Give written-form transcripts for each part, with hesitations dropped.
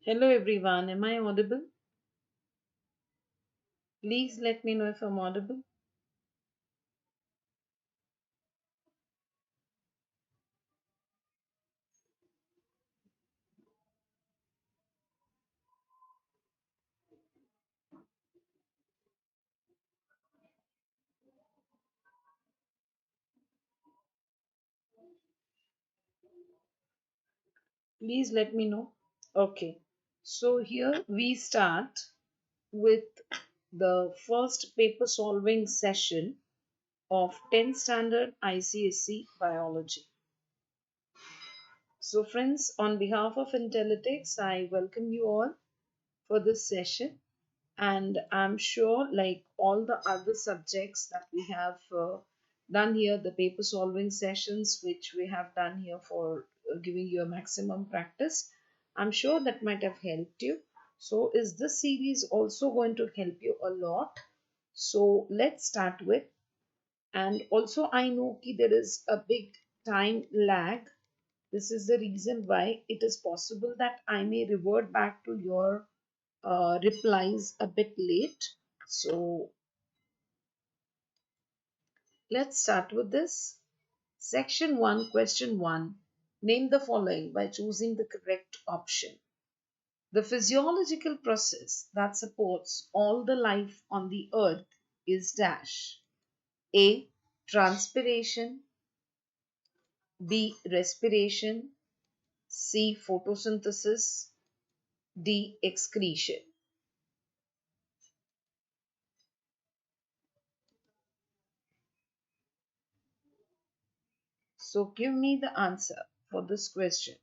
Hello everyone, am I audible? Please let me know if I'm audible. Please let me know. Okay, so here we start with the first paper solving session of 10th standard ICSE Biology. So friends, on behalf of Intelletics, I welcome you all for this session, and I'm sure like all the other subjects that we have done here, the paper solving sessions which we have done here for giving you a maximum practice, I'm sure that might have helped you. So is this series also going to help you a lot? So let's start with, and also I know ki there is a big time lag. This is the reason why it is possible that I may revert back to your replies a bit late. So let's start with this. Section 1, question 1. Name the following by choosing the correct option. The physiological process that supports all the life on the earth is dash. A. Transpiration. B. Respiration. C. Photosynthesis. D. Excretion. So give me the answer for this question.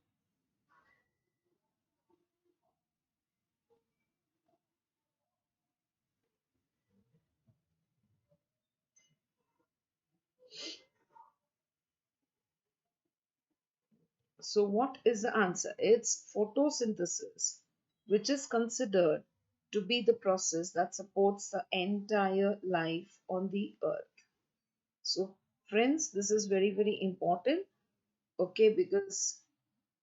So what is the answer? It's photosynthesis, which is considered to be the process that supports the entire life on the earth. So friends, this is very, very important, okay, because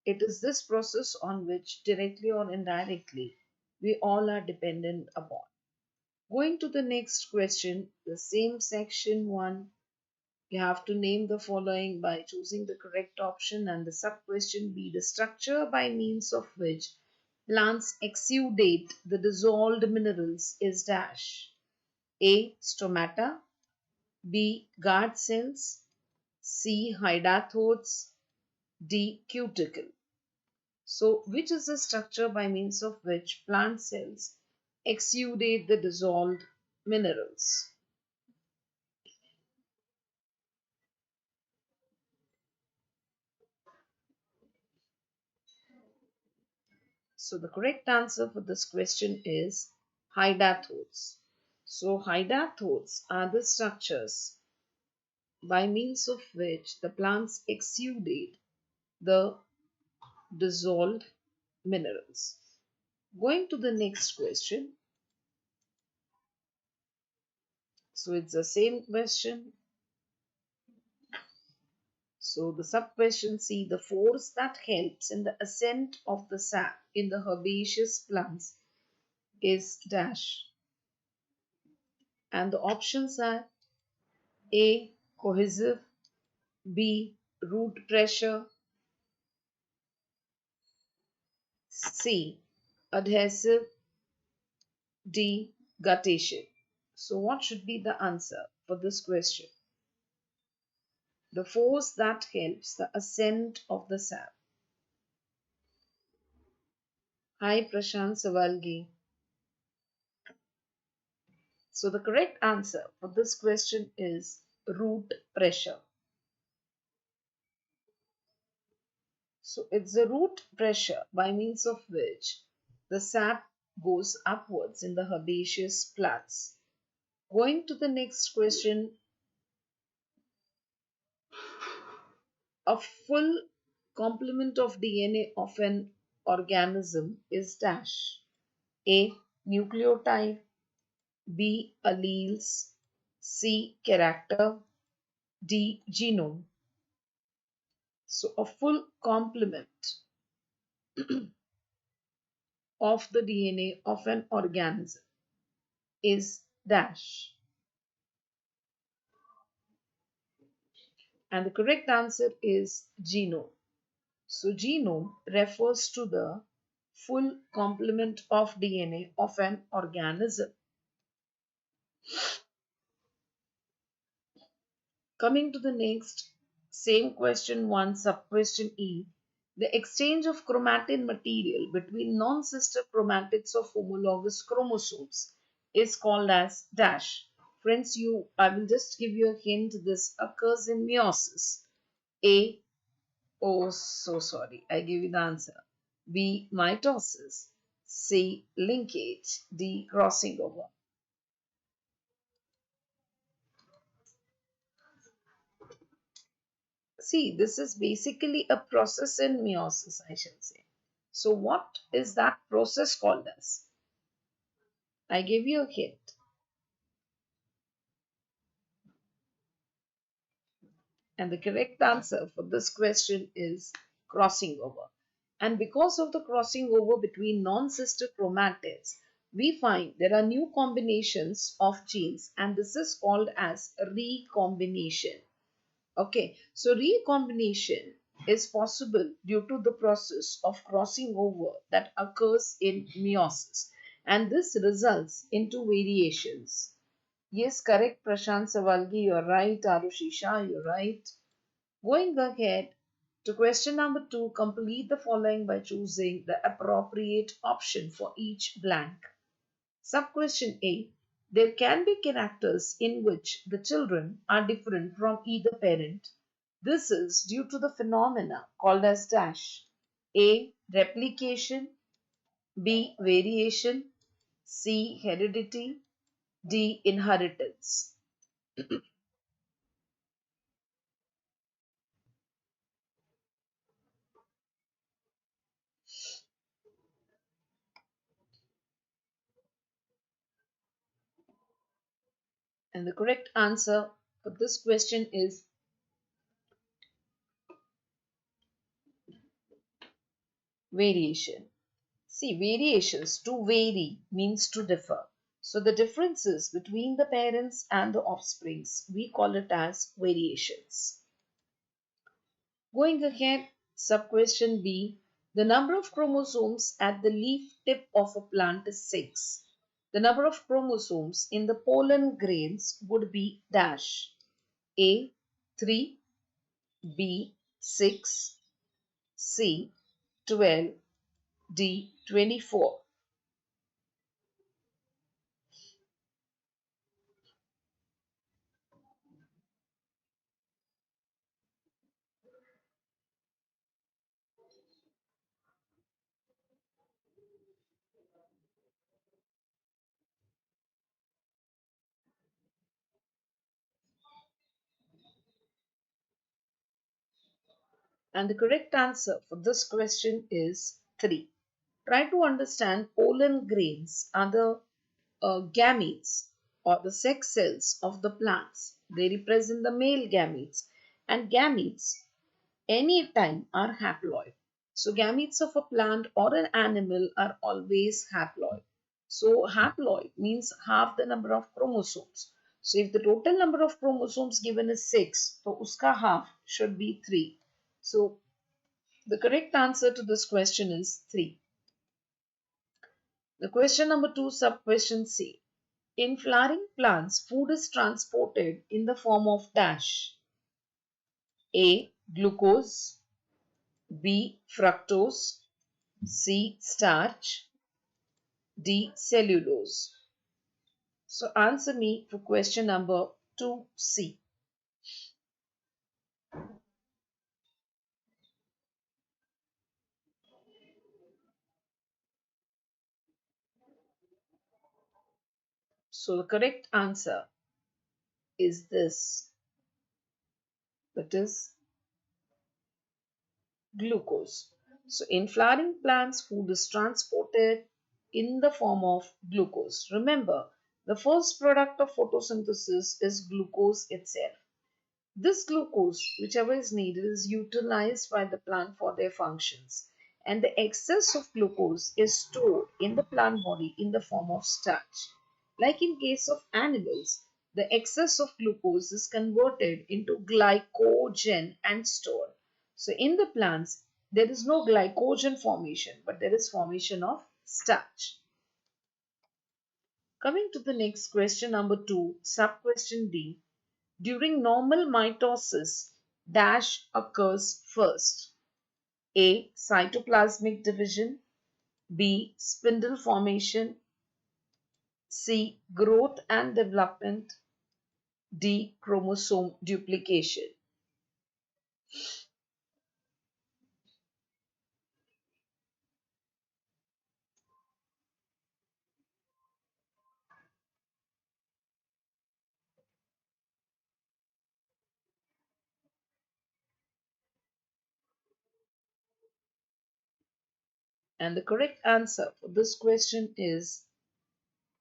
it is this process on which directly or indirectly we all are dependent upon. Going to the next question, the same section 1. You have to name the following by choosing the correct option, and the sub question be the structure by means of which plants exudate the dissolved minerals is dash. A. Stomata. B. Guard cells. C. Hydathodes. D. Cuticle. So which is the structure by means of which plant cells exudate the dissolved minerals? So the correct answer for this question is hydathodes. So hydathodes are the structures by means of which the plants exudate the dissolved minerals. Going to the next question. So it's the same question. So the sub question C, the force that helps in the ascent of the sap in the herbaceous plants is dash. And the options are A. Cohesive. B. Root pressure. C. Adhesive. D. Guttation. So what should be the answer for this question? The force that helps the ascent of the sap. Hi Prashant Savalgi. So the correct answer for this question is root pressure. So it's the root pressure by means of which the sap goes upwards in the herbaceous plants. Going to the next question, a full complement of DNA of an organism is dash. A. Nucleotide. B. Alleles. C. Character. D. Genome. So a full complement of the DNA of an organism is dash. And the correct answer is genome. So genome refers to the full complement of DNA of an organism. Coming to the next, same question 1, sub-question E. The exchange of chromatin material between non-sister chromatids of homologous chromosomes is called as dash. Friends, I will just give you a hint. This occurs in meiosis. A, oh, so sorry, I gave you the answer. B, mitosis. C, linkage. D, crossing over. See, this is basically a process in meiosis, I shall say. So what is that process called as? I gave you a hint. And the correct answer for this question is crossing over. And because of the crossing over between non-sister chromatids, we find there are new combinations of genes, and this is called as recombination. Okay, so recombination is possible due to the process of crossing over that occurs in meiosis, and this results into variations. Yes, correct, Prashant Savalgi, you're right. Arushisha, you're right. Going ahead to question number 2, complete the following by choosing the appropriate option for each blank. Sub-question A. There can be characters in which the children are different from either parent. This is due to the phenomena called as dash. A. Replication. B. Variation. C. Heredity. D. Inheritance. And the correct answer for this question is variation. See, variations, to vary means to differ. So the differences between the parents and the offsprings, we call it as variations. Going ahead, sub-question B. The number of chromosomes at the leaf tip of a plant is 6. The number of chromosomes in the pollen grains would be dash. A. 3. B. 6. C. 12. D. 24. And the correct answer for this question is 3. Try to understand pollen grains are the gametes or the sex cells of the plants. They represent the male gametes, and gametes anytime are haploid. So gametes of a plant or an animal are always haploid. So haploid means half the number of chromosomes. So if the total number of chromosomes given is 6, so uska half should be 3. So the correct answer to this question is 3. The question number 2, sub-question C. In flowering plants, food is transported in the form of dash. A. Glucose. B. Fructose. C. Starch. D. Cellulose. So answer me for question number 2C. So the correct answer is this. That is glucose. So in flowering plants, food is transported in the form of glucose. Remember, the first product of photosynthesis is glucose itself. This glucose, whichever is needed, is utilized by the plant for their functions. and the excess of glucose is stored in the plant body in the form of starch. Like in case of animals, the excess of glucose is converted into glycogen and stored. So in the plants, there is no glycogen formation, but there is formation of starch. Coming to the next question, number 2, sub-question D. During normal mitosis, dash occurs first. A. Cytoplasmic division. B. Spindle formation. C. Growth and development. D. Chromosome duplication. And the correct answer for this question is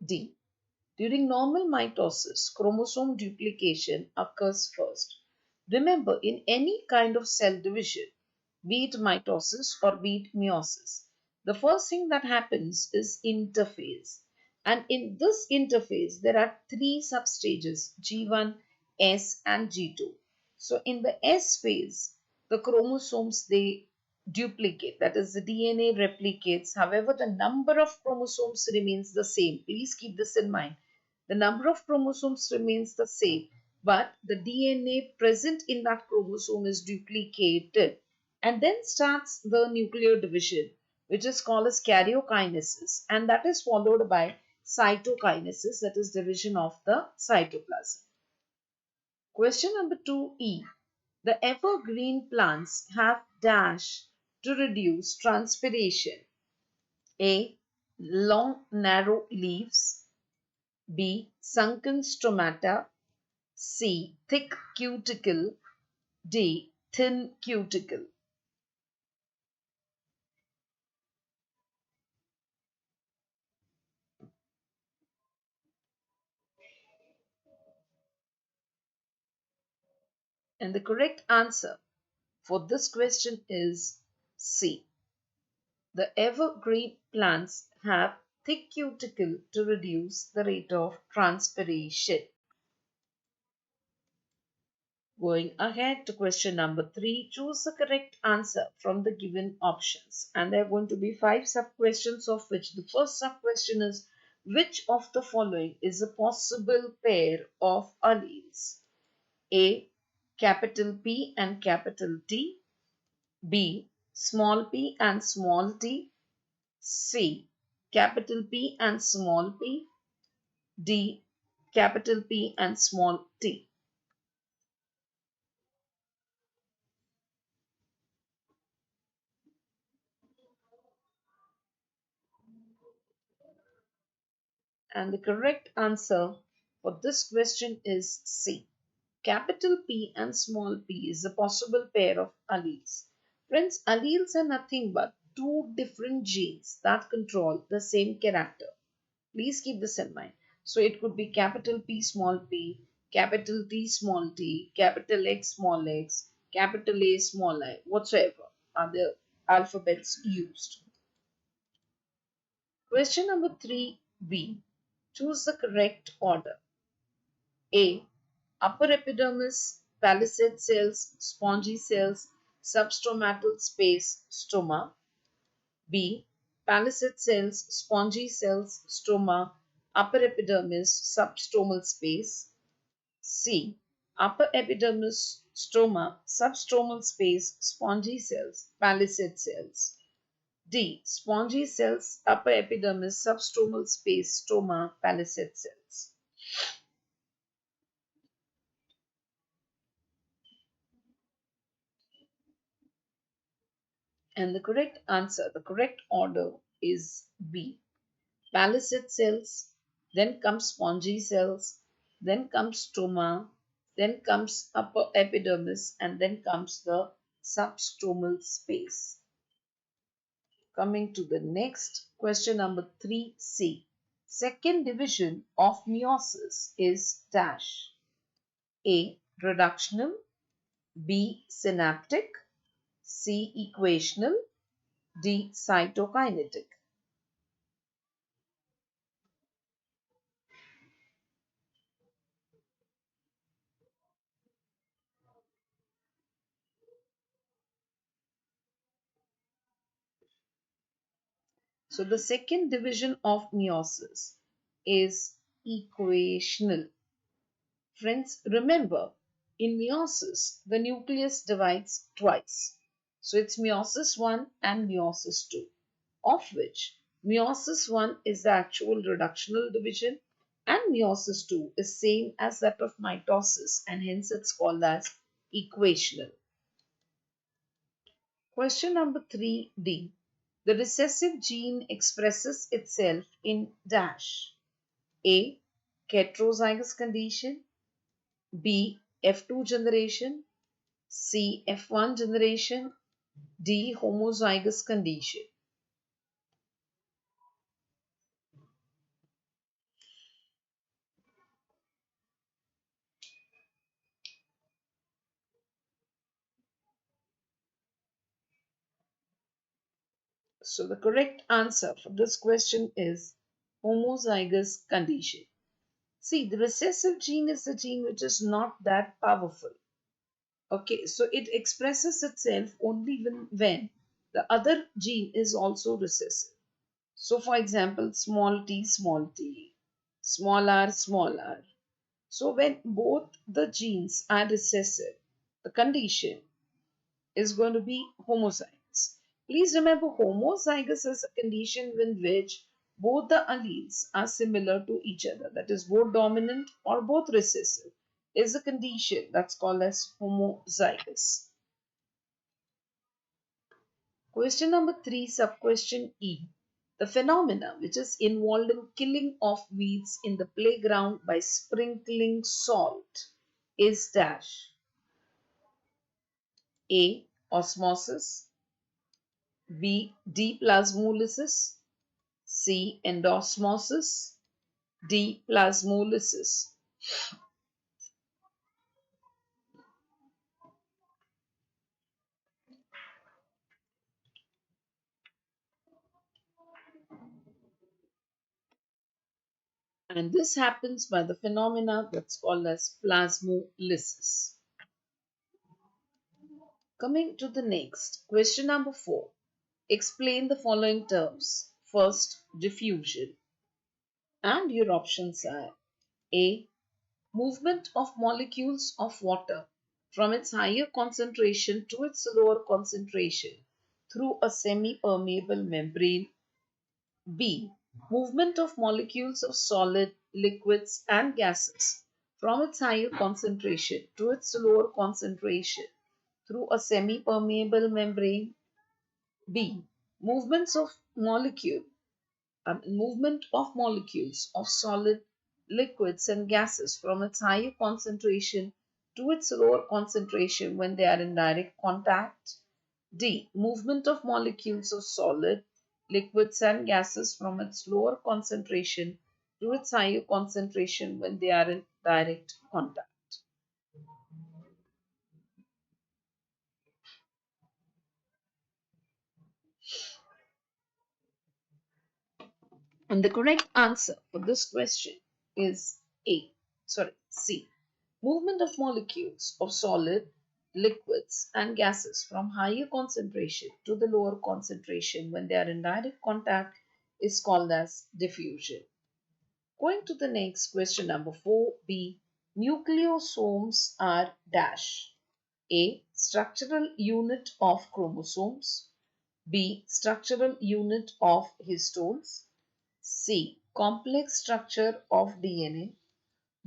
D. During normal mitosis, chromosome duplication occurs first. Remember, in any kind of cell division, be it mitosis or be it meiosis, the first thing that happens is interphase. And in this interphase, there are three substages, G1, S, and G2. So in the S phase, the chromosomes, they duplicate, that is the DNA replicates. However, the number of chromosomes remains the same. Please keep this in mind. The number of chromosomes remains the same, but the DNA present in that chromosome is duplicated. And then starts the nuclear division, which is called as karyokinesis, and that is followed by cytokinesis, that is division of the cytoplasm. Question number 2E. The evergreen plants have dash to reduce transpiration. A. Long narrow leaves. B. Sunken stomata. C. Thick cuticle. D. Thin cuticle. And the correct answer for this question is C. The evergreen plants have thick cuticle to reduce the rate of transpiration. Going ahead to question number 3, choose the correct answer from the given options. And there are going to be 5 sub-questions, of which the first sub-question is, which of the following is a possible pair of alleles? A. Capital P and capital T. B. Small p and small t. C. Capital P and small p. D. Capital P and small t. And the correct answer for this question is C. Capital P and small p is a possible pair of alleles. Friends, alleles are nothing but two different genes that control the same character. Please keep this in mind. So it could be capital P small p, capital T small t, capital X small x, capital A small I, whatsoever are the alphabets used. Question number 3B. Choose the correct order. A. Upper epidermis, palisade cells, spongy cells, substromatal space, stoma. B. Palisade cells, spongy cells, stoma, upper epidermis, substromal space. C. Upper epidermis, stoma, substromal space, spongy cells, palisade cells. D. Spongy cells, upper epidermis, substromal space, stoma, palisade cells. And the correct answer, the correct order is B. Palisade cells, then comes spongy cells, then comes stoma, then comes upper epidermis, and then comes the substromal space. Coming to the next question, number 3C. Second division of meiosis is dash. A. Reductional. B. Synaptic. C. Equational. D. Cytokinetic. So the second division of meiosis is equational. Friends, remember, in meiosis, the nucleus divides twice. So it's meiosis 1 and meiosis 2, of which meiosis 1 is the actual reductional division and meiosis 2 is same as that of mitosis and hence it's called as equational. Question number 3D. The recessive gene expresses itself in dash. A. Heterozygous condition. B. F2 generation. C. F1 generation. D. Homozygous condition. So the correct answer for this question is homozygous condition. See, the recessive gene is the gene which is not that powerful. Okay, so it expresses itself only when the other gene is also recessive. So, for example, small t, small r. So, when both the genes are recessive, the condition is going to be homozygous. Please remember, homozygous is a condition in which both the alleles are similar to each other, that is, both dominant or both recessive, is a condition that's called as homozygous. Question number 3, sub-question E. The phenomena which is involved in killing of weeds in the playground by sprinkling salt is dash. A. Osmosis. B. Deplasmolysis. C. Endosmosis. D. Plasmolysis. And this happens by the phenomena that's called as plasmolysis. Coming to the next, question number 4. Explain the following terms. First, diffusion. And your options are A. Movement of molecules of water from its higher concentration to its lower concentration through a semi-permeable membrane. B. Movement of molecules of solid, liquids and gases from its higher concentration to its lower concentration through a semi-permeable membrane. B. Movement of molecules of solid, liquids and gases from its higher concentration to its lower concentration when they are in direct contact. D. Movement of molecules of solid, liquids and gases from its lower concentration to its higher concentration when they are in direct contact. And the correct answer for this question is C. Movement of molecules of solid, liquids, and gases from higher concentration to the lower concentration when they are in direct contact is called as diffusion. Going to the next question, number 4b. Nucleosomes are dash. A. Structural unit of chromosomes. B. Structural unit of histones. C. Complex structure of DNA.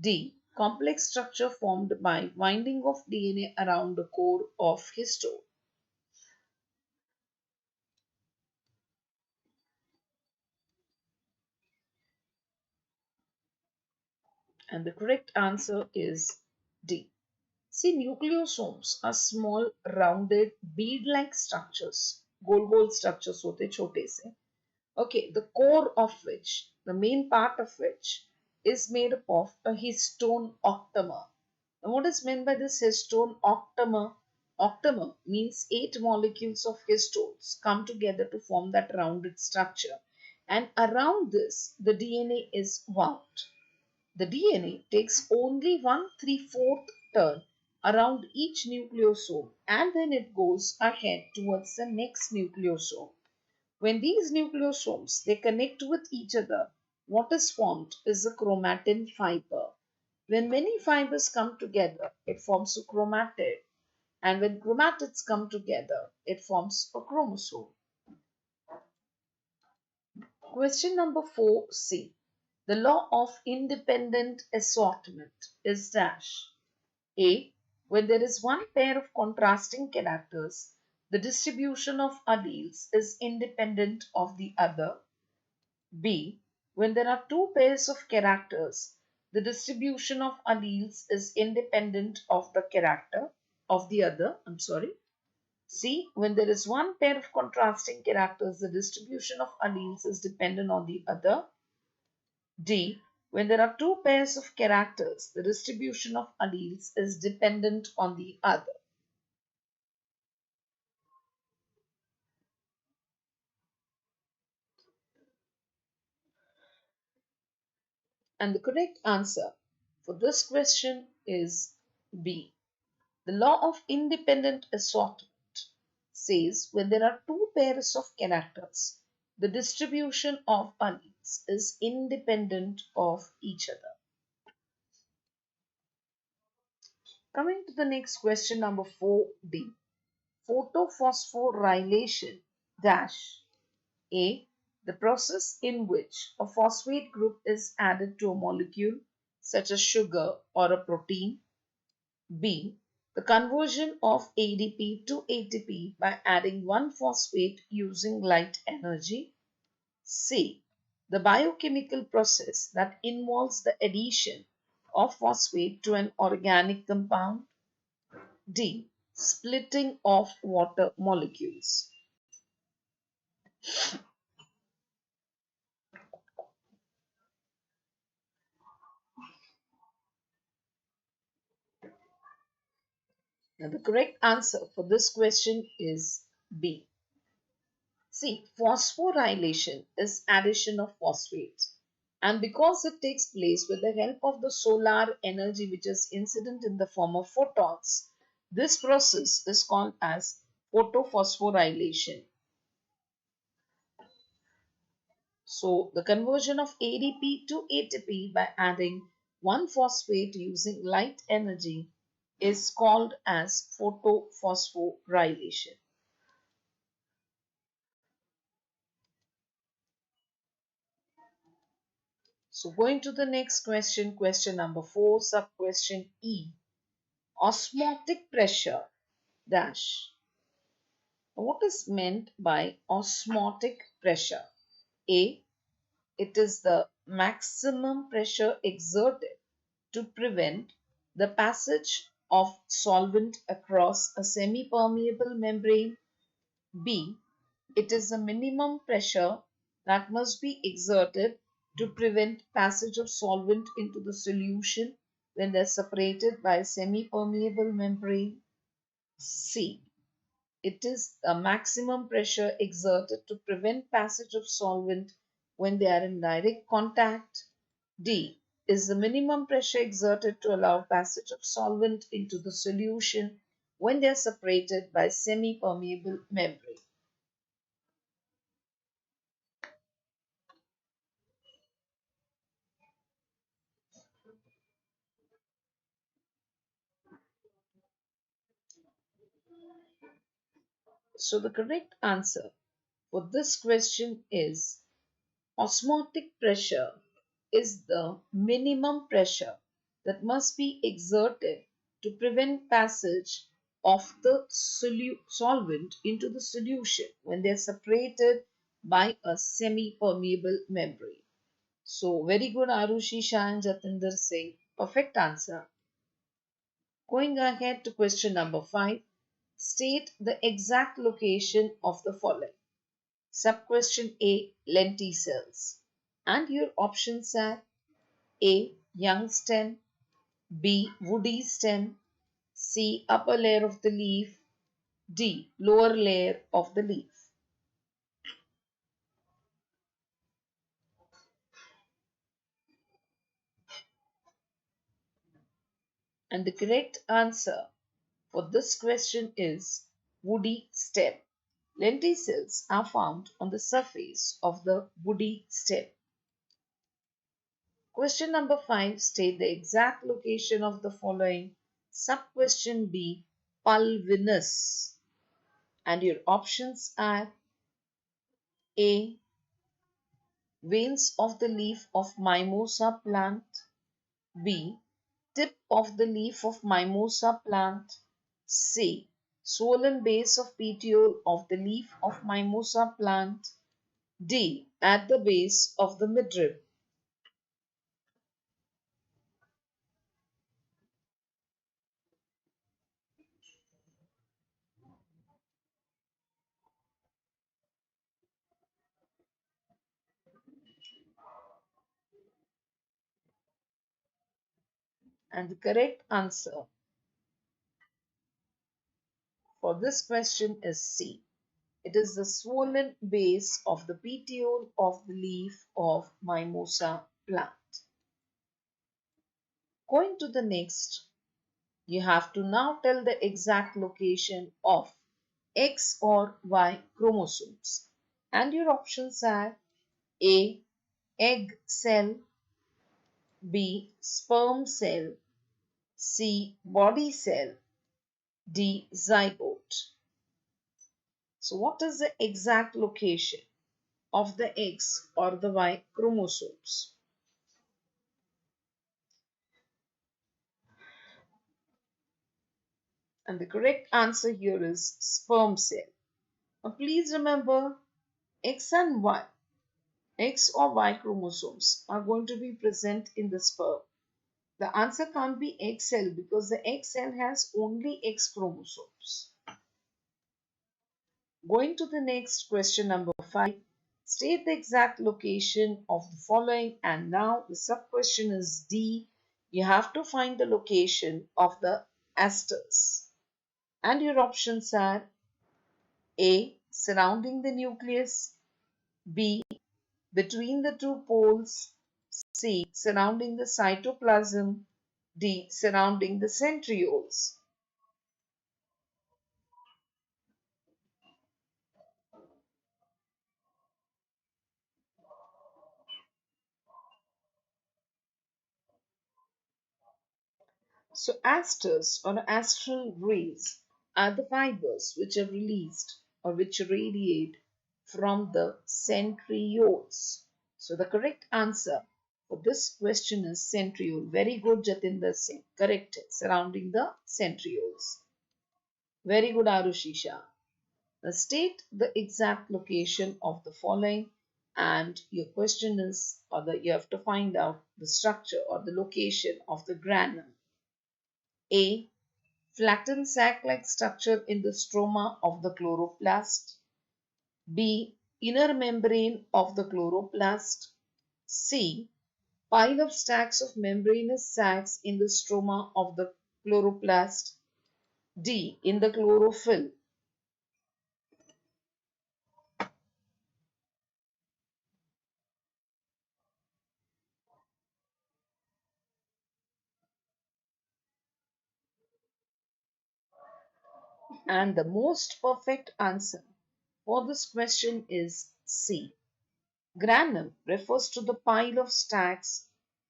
D. Complex structure formed by winding of DNA around the core of histone. And the correct answer is D. See, nucleosomes are small, rounded, bead-like structures. Goal structures होते छोटे से. Okay, the core of which, the main part of which, is made up of a histone octamer. Now, what is meant by this histone octamer? Octamer means 8 molecules of histones come together to form that rounded structure. And around this, the DNA is wound. The DNA takes only 1/3 turn around each nucleosome and then it goes ahead towards the next nucleosome. When these nucleosomes they connect with each other, what is formed is a chromatin fiber. When many fibers come together, it forms a chromatid. And when chromatids come together, it forms a chromosome. Question number 4C. The law of independent assortment is dash. A. When there is one pair of contrasting characters, the distribution of alleles is independent of the other. B. When there are two pairs of characters, the distribution of alleles is independent of the character of the other. C. When there is one pair of contrasting characters, the distribution of alleles is dependent on the other. D. When there are two pairs of characters, the distribution of alleles is dependent on the other. And the correct answer for this question is B. The law of independent assortment says when there are two pairs of characters, the distribution of alleles is independent of each other. Coming to the next question, number 4D. Photophosphorylation dash. A. The process in which a phosphate group is added to a molecule such as sugar or a protein. B. The conversion of ADP to ATP by adding one phosphate using light energy. C. The biochemical process that involves the addition of phosphate to an organic compound. D. Splitting of water molecules. Now, the correct answer for this question is B. See, phosphorylation is addition of phosphates. And because it takes place with the help of the solar energy which is incident in the form of photons, this process is called as photophosphorylation. So, the conversion of ADP to ATP by adding one phosphate using light energy is called as photophosphorylation. So going to the next question, question number 4, sub-question E. Osmotic pressure dash. What is meant by osmotic pressure? A. It is the maximum pressure exerted to prevent the passage of solvent across a semi-permeable membrane. B. It is the minimum pressure that must be exerted to prevent passage of solvent into the solution when they are separated by a semi-permeable membrane. C. It is the maximum pressure exerted to prevent passage of solvent when they are in direct contact. D. Is the minimum pressure exerted to allow passage of solvent into the solution when they are separated by semi-permeable membrane. So the correct answer for this question is osmotic pressure is the minimum pressure that must be exerted to prevent passage of the solvent into the solution when they are separated by a semi-permeable membrane. So very good Arushi Shah and Jatinder Singh. Perfect answer. Going ahead to question number 5. State the exact location of the following. Sub-question A. Lenticels. And your options are A. Young stem, B. Woody stem, C. Upper layer of the leaf, D. Lower layer of the leaf. And the correct answer for this question is woody stem. Lenticels are found on the surface of the woody stem. Question number 5. State the exact location of the following. Sub-question B. Pulvinus. And your options are A. Veins of the leaf of mimosa plant. B. Tip of the leaf of mimosa plant. C. Swollen base of petiole of the leaf of mimosa plant. D. At the base of the midrib. And the correct answer for this question is C. It is the swollen base of the petiole of the leaf of mimosa plant. Going to the next, you have to now tell the exact location of X or Y chromosomes. And your options are A. Egg cell, B. Sperm cell, C. Body cell, D. Zygote. So what is the exact location of the X or the Y chromosomes? And the correct answer here is sperm cell. Now please remember X and Y, X or Y chromosomes are going to be present in the sperm. The answer can't be X cell because the X cell has only X chromosomes. Going to the next question number 5. State the exact location of the following, and now the sub question is D. You have to find the location of the asters. And your options are A. Surrounding the nucleus, B. Between the two poles, C. Surrounding the cytoplasm, D. Surrounding the centrioles. So asters or astral rays are the fibers which are released or which radiate from the centrioles. So the correct answer for this question is centriole. Very good, Jatinder Singh. Correct. Surrounding the centrioles. Very good, Arushisha. Now state the exact location of the following, and your question is, you have to find out the structure or the location of the granum. A. Flattened sac-like structure in the stroma of the chloroplast. B. Inner membrane of the chloroplast. C. Pile of stacks of membranous sacs in the stroma of the chloroplast. D. In the chlorophyll. And the most perfect answer for this question is C. Granum refers to the pile of stacks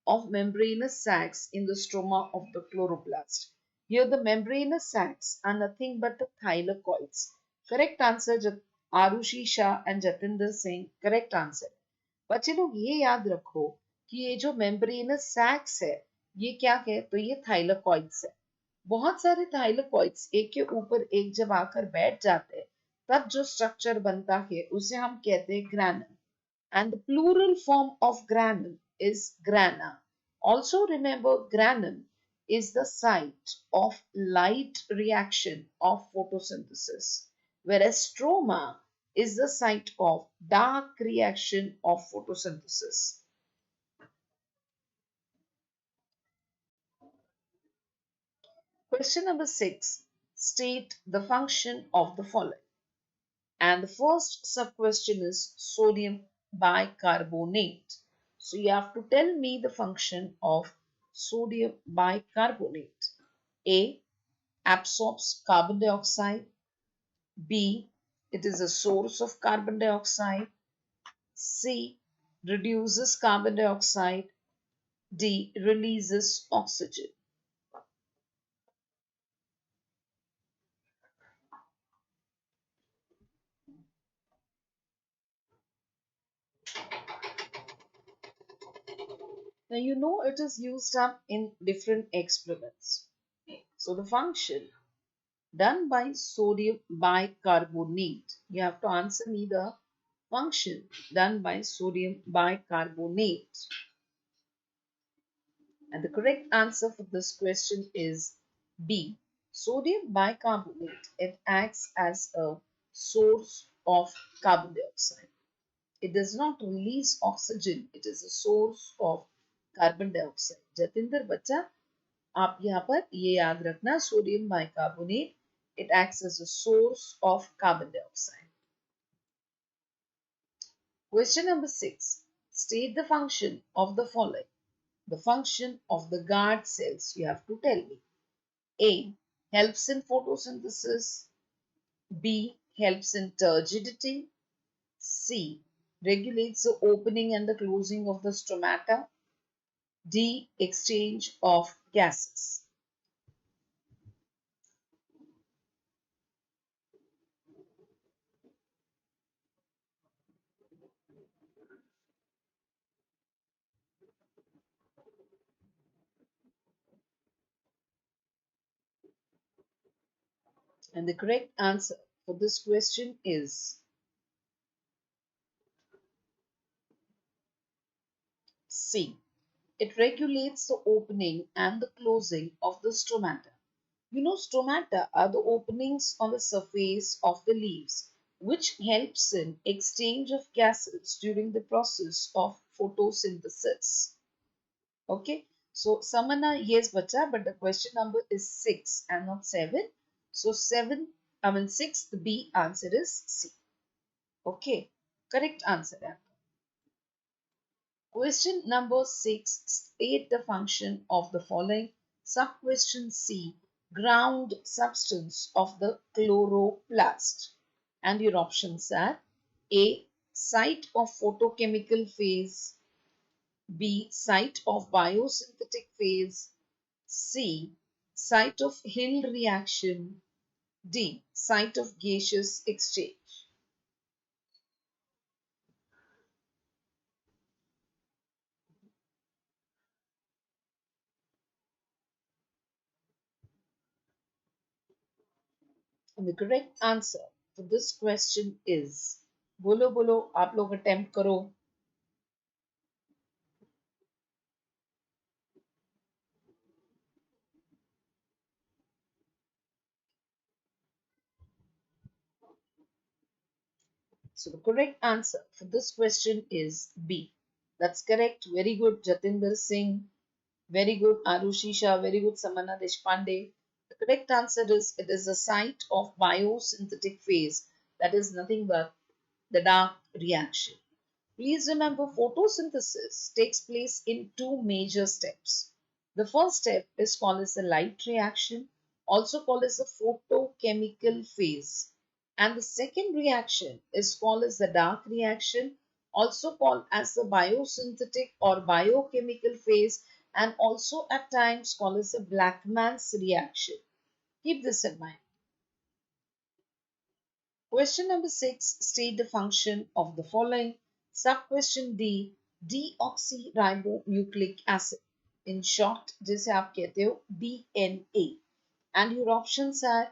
of membranous sacs in the stroma of the chloroplast. Here the membranous sacs are nothing but the thylakoids. Correct answer Arushi Shah and Jatinder Singh. Correct answer. बच्चे लोग ये याद रखो कि ये जो membranes सैक्स है ये क्या है, तो ये थाइलाकॉइड्स है. बहुत सारे थाइलाकॉइड्स एक के ऊपर एक जब आकर बैठ जाते हैं तब जो स्ट्रक्चर बनता है उसे हम कहते हैं granum. And the plural form of granum is grana. Also remember, granum is the site of light reaction of photosynthesis, whereas stroma is the site of dark reaction of photosynthesis. Question number 6. State the function of the following. And the first sub-question is sodium bicarbonate. So you have to tell me the function of sodium bicarbonate. A. Absorbs carbon dioxide. B. It is a source of carbon dioxide. C. Reduces carbon dioxide. D. Releases oxygen. Now you know it is used up in different experiments. So the function done by sodium bicarbonate. You have to answer me the function done by sodium bicarbonate. And the correct answer for this question is B. Sodium bicarbonate. It acts as a source of carbon dioxide. It does not release oxygen. It is a source of carbon dioxide. Jatinder बच्चा आप यहाँ पर ये याद रखना sodium bicarbonate it acts as a source of carbon dioxide. Question number 6. State the function of the following. The function of the guard cells you have to tell me. A. Helps in photosynthesis. B. Helps in turgidity. C. Regulates the opening and the closing of the stomata. D. Exchange of gases. And the correct answer for this question is C. It regulates the opening and the closing of the stomata. You know, stomata are the openings on the surface of the leaves, which helps in exchange of gases during the process of photosynthesis. Okay, so Samana, yes, bacha, but the question number is 6 and not 7. So 6, the B answer is C. Okay, correct answer. Question number 6. State the function of the following. Sub-question C. Ground substance of the chloroplast. And your options are A. Site of photochemical phase. B. Site of biosynthetic phase. C. Site of Hill reaction. D. Site of gaseous exchange. And the correct answer for this question is बोलो बोलो आप लोग attempt करो. So the correct answer for this question is B. That's correct. Very good, Jatinder Singh. Very good, Arushi Shah. Very good, Samana Deshpande. The correct answer is it is a site of biosynthetic phase. That is nothing but the dark reaction. Please remember photosynthesis takes place in two major steps. The first step is called as the light reaction, also called as the photochemical phase. And the second reaction is called as the dark reaction, also called as the biosynthetic or biochemical phase, and also at times called as the Blackman's reaction. Keep this in mind. Question number 6. State the function of the following. Sub-question D. Deoxyribonucleic acid. In short, जिसे आप कहते हो DNA. And your options are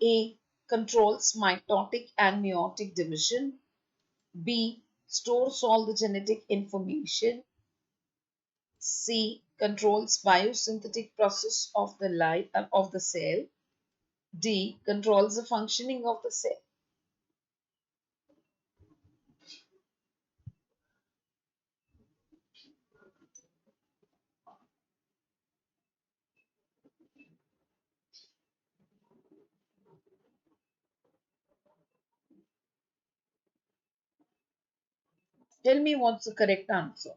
A. Controls mitotic and meiotic division. B. Stores all the genetic information. C. Controls biosynthetic process of the life of the cell. D. Controls the functioning of the cell. Tell me what's the correct answer.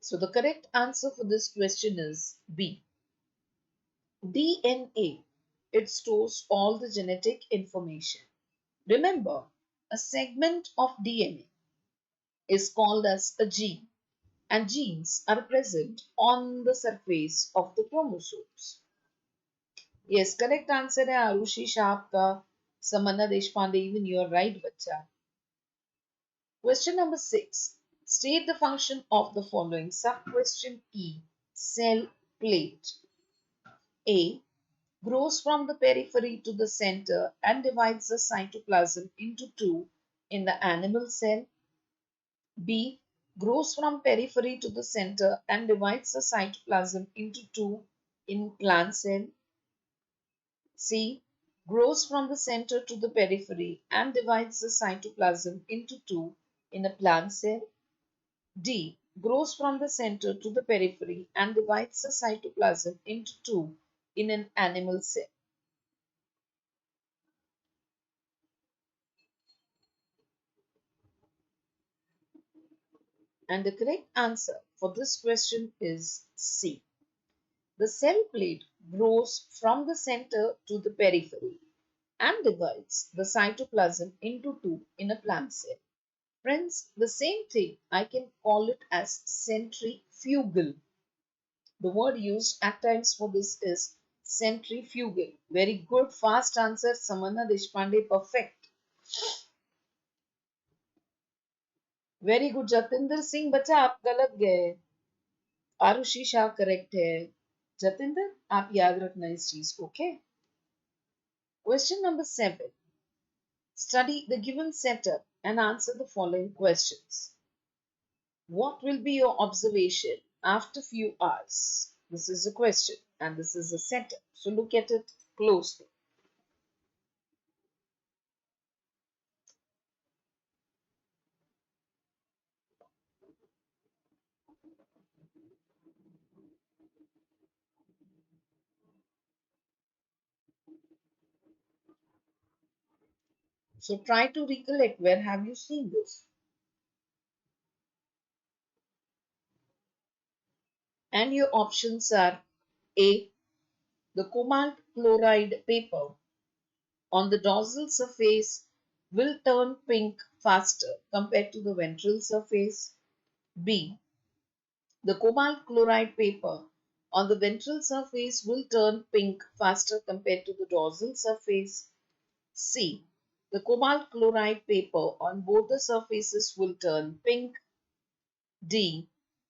So the correct answer for this question is B. DNA. It stores all the genetic information. Remember, a segment of DNA is called as a gene, and genes are present on the surface of the chromosomes. Yes, correct answer है आरुषि शाह का. Samana Deshpande, even you are right, बच्चा. Question number 6. State the function of the following. Sub-question E. Cell plate. A. Grows from the periphery to the center and divides the cytoplasm into two in the animal cell. B. Grows from periphery to the center and divides the cytoplasm into two in plant cell. C. Grows from the center to the periphery and divides the cytoplasm into two in a plant cell. D. Grows from the center to the periphery and divides the cytoplasm into two in an animal cell. And the correct answer for this question is C. The cell plate grows from the center to the periphery and divides the cytoplasm into two in a plant cell. Friends, the same thing, I can call it as centrifugal. The word used at times for this is centrifugal. Very good, fast answer, Samana Deshpande, perfect. Very good, Jatinder Singh, बच्चा आप गलत गए. Arushi Shah correct है. जतिंदर आप याद रखना इस चीज को. Okay. Question number 7. Study the given setup and answer the following questions. What will be your observation after few hours? This is a question and this is a setup. So look at it closely. So try to recollect, where have you seen this? And your options are A. The cobalt chloride paper on the dorsal surface will turn pink faster compared to the ventral surface. B. The cobalt chloride paper on the ventral surface will turn pink faster compared to the dorsal surface. C. The cobalt chloride paper on both the surfaces will turn pink. D.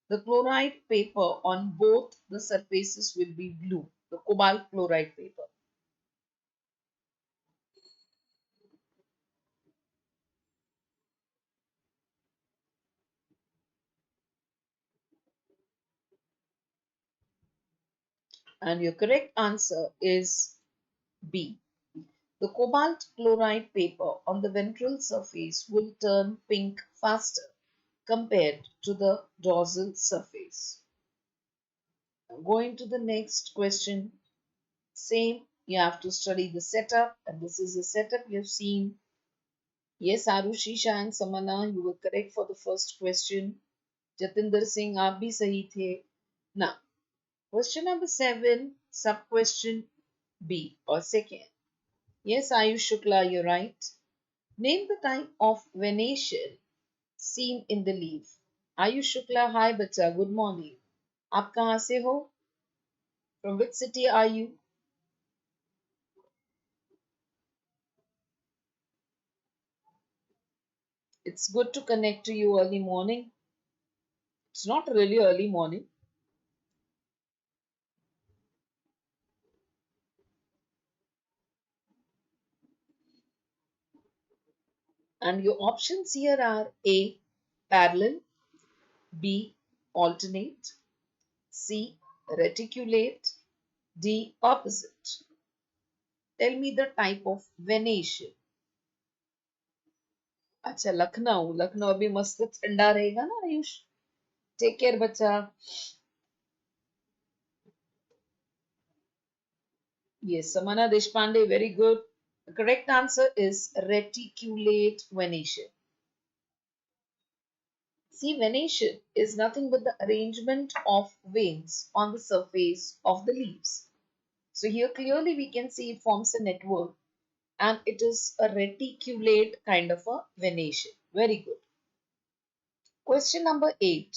The chloride paper on both the surfaces will be blue. The cobalt chloride paper. And your correct answer is B. The cobalt chloride paper on the ventral surface will turn pink faster compared to the dorsal surface. Going to the next question. Same, you have to study the setup, and this is the setup you've seen. Yes, Arushi Shah and Samana, you were correct for the first question. Jatinder Singh, aap bhi sahi the. Now, question number 7, sub-question B or second. Yes, Ayush Shukla, you're right. Name the type of venation seen in the leaf. Ayush Shukla, hi bacha, good morning. आप कहाँ से हो? From which city are you? It's good to connect to you early morning. It's not really early morning. And your options here are A. Parallel, B. Alternate, C. Reticulate, D. Opposite. Tell me the type of venation. अच्छा लखनऊ लखनऊ अभी मस्त ठंडा रहेगा ना Ayush. Take care बच्चा. Yes, Samana Deshpande, very good. The correct answer is reticulate venation. See, venation is nothing but the arrangement of veins on the surface of the leaves. So here clearly we can see it forms a network and it is a reticulate kind of a venation. Very good. Question number 8.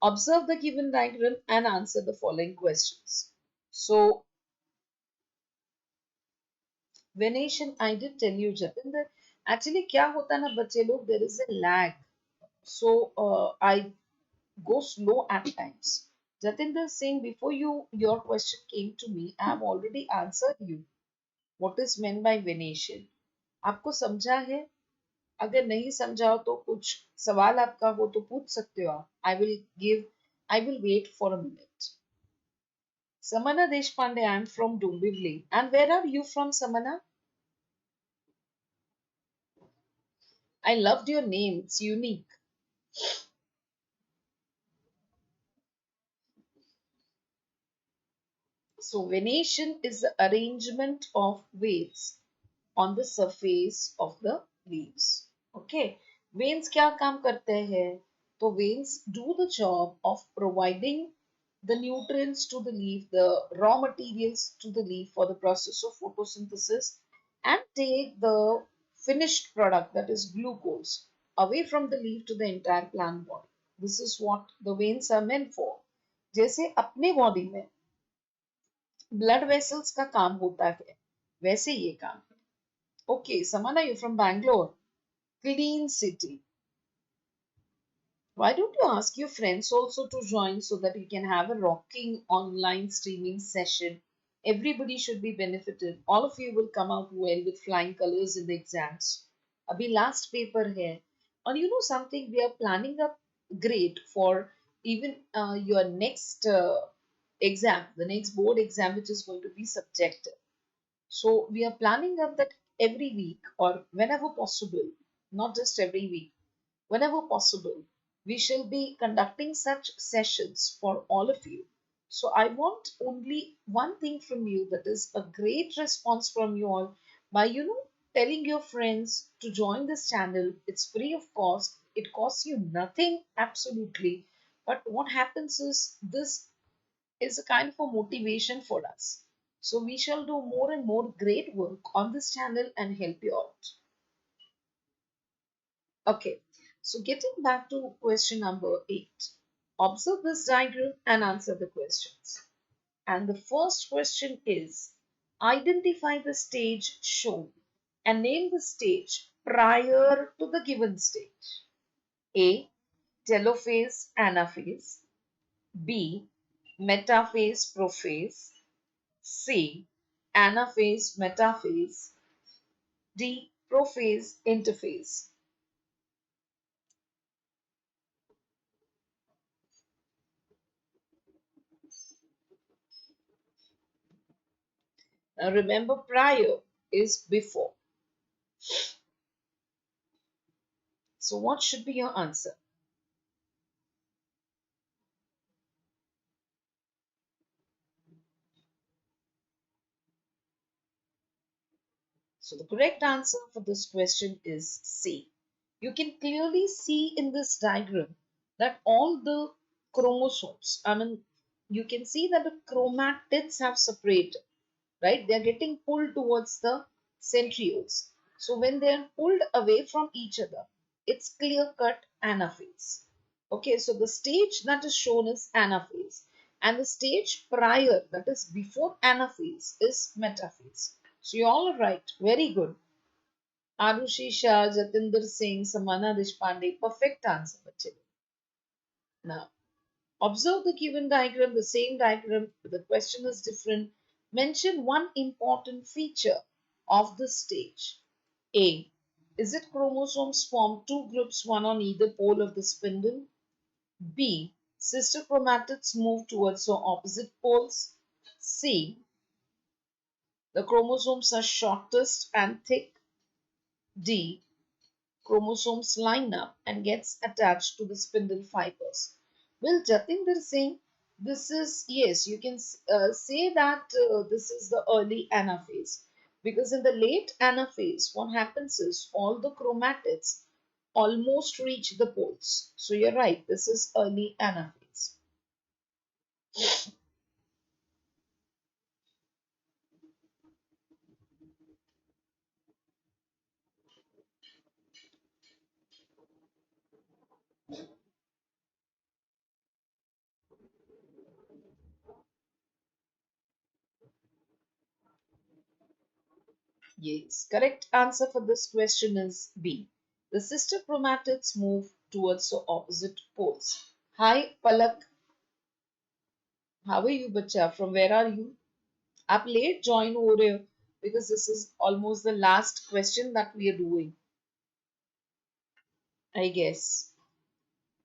Observe the given diagram and answer the following questions. So, venation, I did tell you, Jatinder. Actually, क्या होता है ना बच्चे लोग, there is a lag. So, I go slow at times. Jatinder Singh, before your question came to me, I have already answered you. What is meant by venation? आपको समझा है? अगर नहीं समझा हो तो कुछ सवाल आपका हो तो पूछ सकते हो आप. I will wait for a minute. Samana Deshpande, I am from Dombivli. And where are you from, Samana? I loved your name. It's unique. So, venation is the arrangement of veins on the surface of the leaves. Okay. Veins क्या काम करते हैं? तो veins do the job of providing the nutrients to the leaf, the raw materials to the leaf for the process of photosynthesis and take the finished product, that is glucose, away from the leaf to the entire plant body. This is what the veins are meant for. जैसे अपने body में blood vessels का काम होता है वैसे ये काम है. Okay, Samana, you're from Bangalore. Clean city. Why don't you ask your friends also to join so that we can have a rocking online streaming session? Everybody should be benefited. All of you will come out well with flying colors in the exams. Abhi last paper hai. And you know something, we are planning a grade for even your next exam, the next board exam, which is going to be subjective. So we are planning up that every week or whenever possible, not just every week, whenever possible, we shall be conducting such sessions for all of you. So I want only one thing from you, that is a great response from you all by, telling your friends to join this channel. It's free of cost. It costs you nothing, absolutely. But what happens is this is a kind of a motivation for us. So we shall do more and more great work on this channel and help you out. Okay, so getting back to question number 8. Observe this diagram and answer the questions. And the first question is, identify the stage shown and name the stage prior to the given stage. A. Telophase, anaphase. B. Metaphase, prophase. C. Anaphase, metaphase. D. Prophase, interphase. Now remember, prior is before. So what should be your answer? So the correct answer for this question is C. You can clearly see in this diagram that all the chromosomes, you can see that the chromatids have separated, right? They are getting pulled towards the centrioles. So when they are pulled away from each other, it's clear-cut anaphase. Okay, so the stage that is shown is anaphase, and the stage prior, that is before anaphase, is metaphase. So you all are right. Very good. Arushi Shah, Jatinder Singh, Samana Deshpande. Perfect answer, bache. Now, observe the given diagram, the same diagram, but the question is different. Mention one important feature of the stage. A. Is it chromosomes form two groups, one on either pole of the spindle? B. Sister chromatids move towards the opposite poles. C. The chromosomes are shortest and thick. D. Chromosomes line up and gets attached to the spindle fibers. Will Jatinder Singh, This is, yes, you can say that this is the early anaphase, because in the late anaphase, what happens is all the chromatids almost reach the poles. So you're right, this is early anaphase. Yes, correct answer for this question is B. The sister chromatids move towards the opposite poles. Hi, Palak. How are you, bacha? From where are you? आप late join हो रहे हो because this is almost the last question that we are doing, I guess.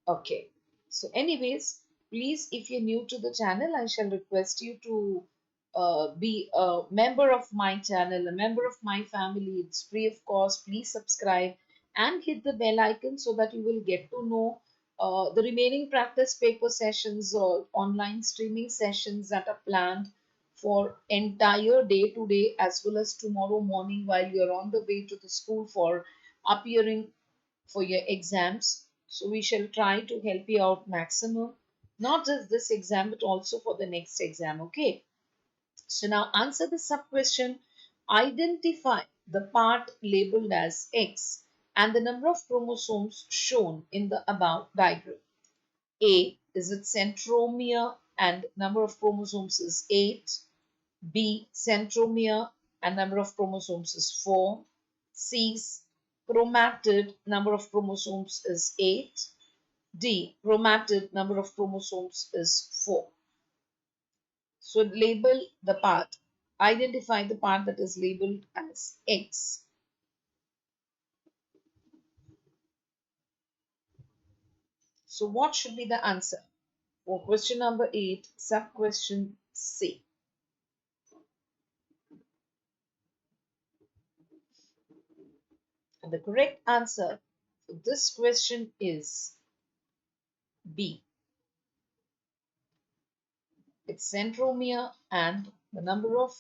Okay. So, anyways, please, if you're new to the channel, I shall request you to be a member of my channel, a member of my family. It's free of cost. Please subscribe and hit the bell icon so that you will get to know the remaining practice paper sessions or online streaming sessions that are planned for entire day today as well as tomorrow morning while you're on the way to the school for appearing for your exams. So we shall try to help you out maximum, not just this exam, but also for the next exam. Okay. So now answer the sub question. Identify the part labeled as X and the number of chromosomes shown in the above diagram. A, is it centromere and number of chromosomes is 8. B, centromere and number of chromosomes is 4. C, chromatid, number of chromosomes is 8. D, chromatid, number of chromosomes is 4. So label the part. Identify the part that is labeled as X. So what should be the answer for question number 8, sub question C? And the correct answer for this question is B. Its centromere and the number of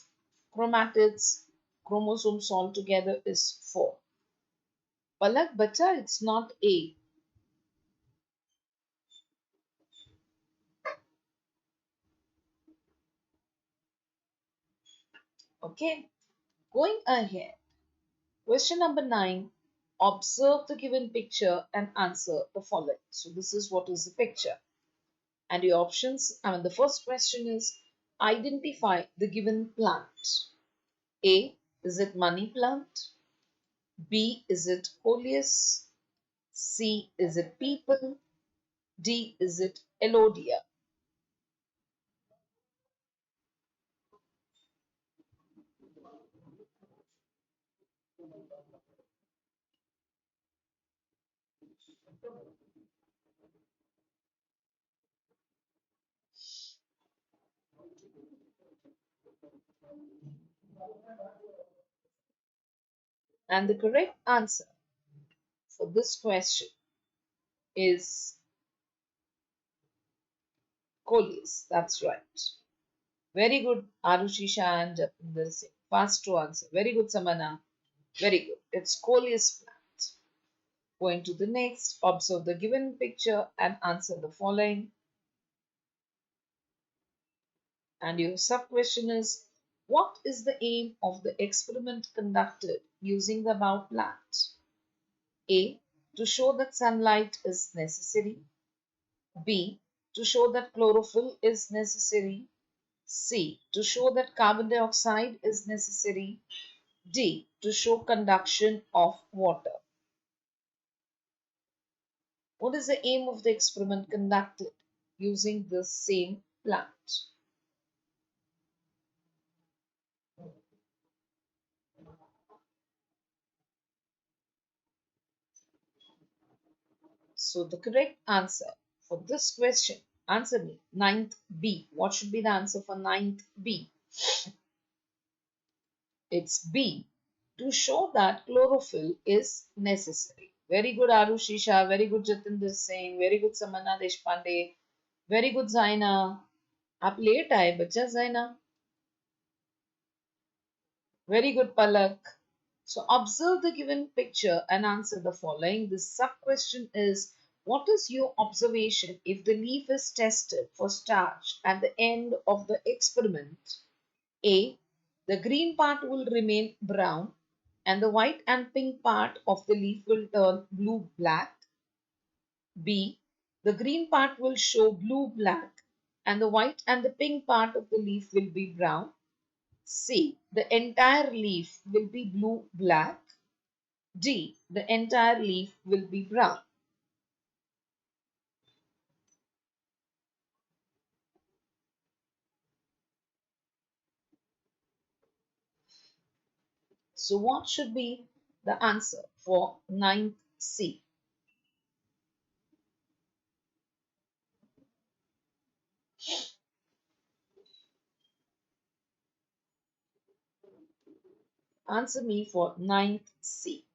chromatids, chromosomes altogether is 4. Palak Bacha, it's not A. Okay, going ahead. Question number 9. Observe the given picture and answer the following. So this is what is the picture. And your options, the first question is identify the given plant. A, is it money plant? B, is it coleus? C, is it people? D, is it elodia? And the correct answer for this question is coleus. That's right. Very good, Arushisha and Japinder Singh. Fast to answer. Very good, Samana. Very good. It's coleus plant. Going to the next, observe the given picture and answer the following. And your sub question is, what is the aim of the experiment conducted using the above plant? A, to show that sunlight is necessary. B, to show that chlorophyll is necessary. C, to show that carbon dioxide is necessary. D, to show conduction of water. What is the aim of the experiment conducted using the same plant? So the correct answer for this question, answer me, ninth B. What should be the answer for ninth B? It's B, to show that chlorophyll is necessary. Very good, Arushisha. Very good, Jatinder Singh. Very good, Samana Deshpande. Very good, Zaina. आप late आए बच्चा ज़ैना. Very good, Palak. So observe the given picture and answer the following. The sub question is, what is your observation if the leaf is tested for starch at the end of the experiment? A. The green part will remain brown and the white and pink part of the leaf will turn blue-black. B. The green part will show blue-black and the white and the pink part of the leaf will be brown. C. The entire leaf will be blue-black. D. The entire leaf will be brown. So what should be the answer for ninth C? Answer me for ninth C.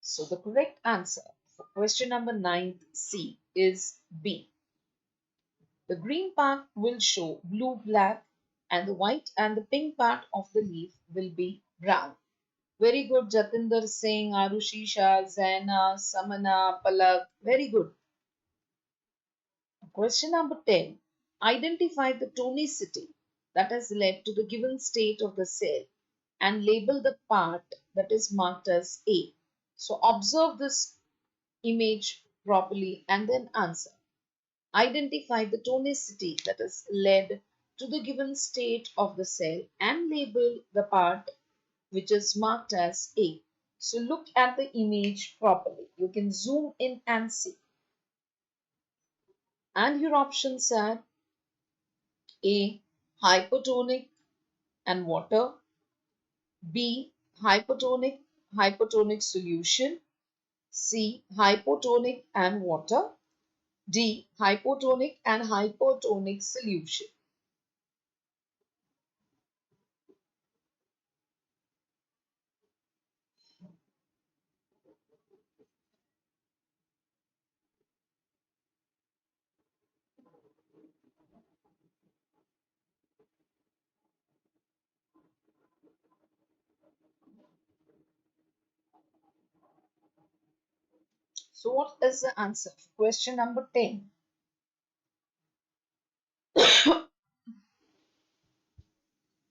So the correct answer for question number 9 C is B. The green part will show blue-black and the white and the pink part of the leaf will be brown. Very good, Jatinder Singh, Arushi Shah, Zaina, Samana, Palak. Very good. Question number 10. Identify the tonicity that has led to the given state of the cell and label the part that is marked as A. So observe this image properly and then answer. Identify the tonicity that has led to the given state of the cell and label the part which is marked as A. So look at the image properly. You can zoom in and see. And your options are A. Hypotonic and water. B. Hypotonic solution. C. Hypotonic and water. D. Hypotonic and hypotonic solution. So what is the answer for question number 10?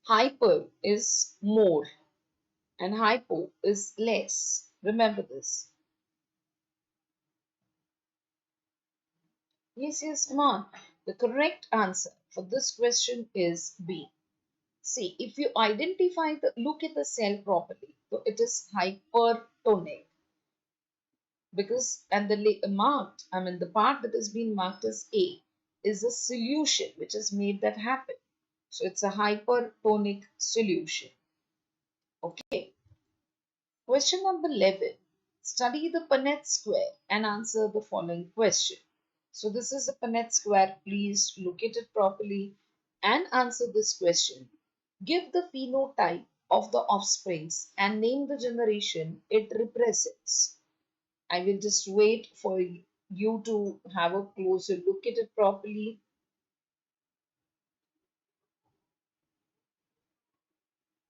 Hyper is more and hypo is less. Remember this. Yes, come on. The correct answer for this question is B. See, if you look at the cell properly, so it is hypertonic because, and the part that has been marked as A is a solution which has made that happen. So it's a hypertonic solution. Okay. Question number 11. Study the PUNNET square and answer the following question. So this is the PUNNET square. Please look at it properly and answer this question. Give the phenotype of the offsprings and name the generation it represents. I will just wait for you to have a closer look at it properly.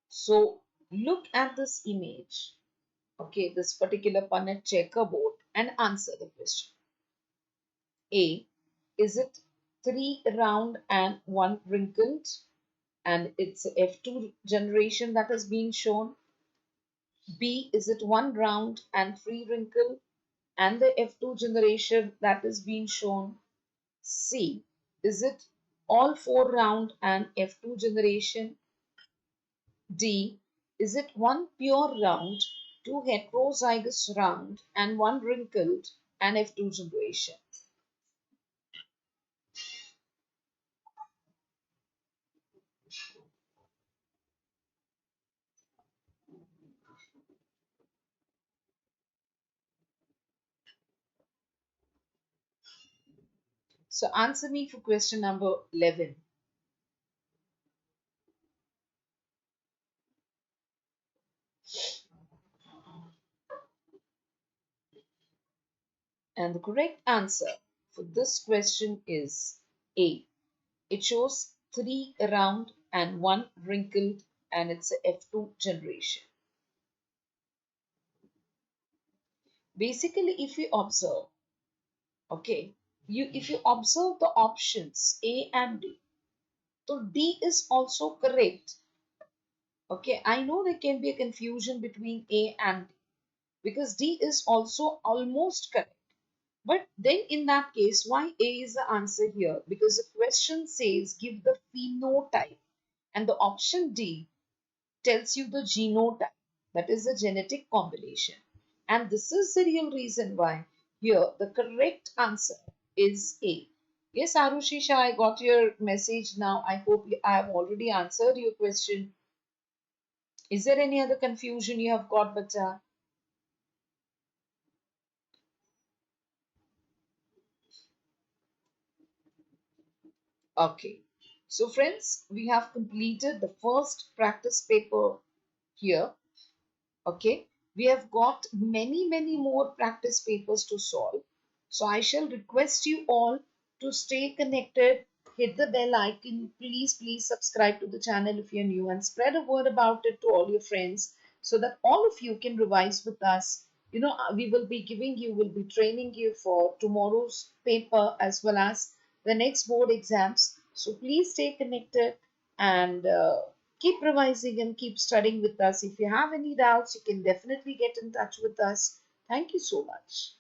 So look at this image, okay, this particular PUNNET checkerboard and answer the question. A. Is it 3 round and 1 wrinkled? And it's F2 generation that is being shown. B. Is it 1 round and 3 wrinkle? And the F2 generation that is being shown. C. Is it all 4 round and F2 generation? D. Is it 1 pure round, 2 heterozygous round, and 1 wrinkled and F2 generation? So answer me for question number 11. And the correct answer for this question is A. It shows 3 round and 1 wrinkled, and it's a F2 generation. Basically, if you observe, okay, if you observe the options A and D, so D is also correct. Okay, I know there can be a confusion between A and D because D is also almost correct. But then in that case, why A is the answer here? Because the question says give the phenotype, and the option D tells you the genotype, that is the genetic combination. And this is the real reason why here the correct answer is A. Yes, Arushisha, I got your message now. I hope I have already answered your question. Is there any other confusion you have got, Bacha? Okay. So friends, we have completed the first practice paper here. Okay, we have got many more practice papers to solve. So I shall request you all to stay connected, hit the bell icon, please subscribe to the channel if you're new, and spread a word about it to all your friends so that all of you can revise with us. We will be will be training you for tomorrow's paper as well as the next board exams. So please stay connected and keep revising and keep studying with us. If you have any doubts, you can definitely get in touch with us. Thank you so much.